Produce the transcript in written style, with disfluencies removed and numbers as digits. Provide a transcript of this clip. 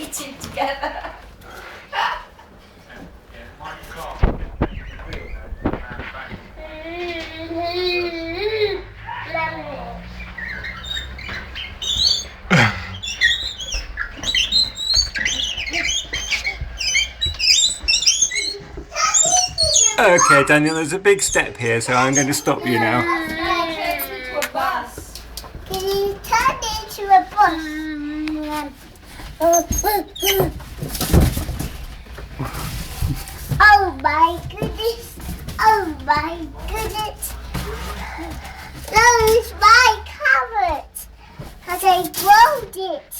eating together. Okay, Daniel, there's a big step here, so I'm going to stop you now. Into a bus. Can you turn it into a bus? Oh my goodness. Oh my goodness. That is my carrot. Has I grown it?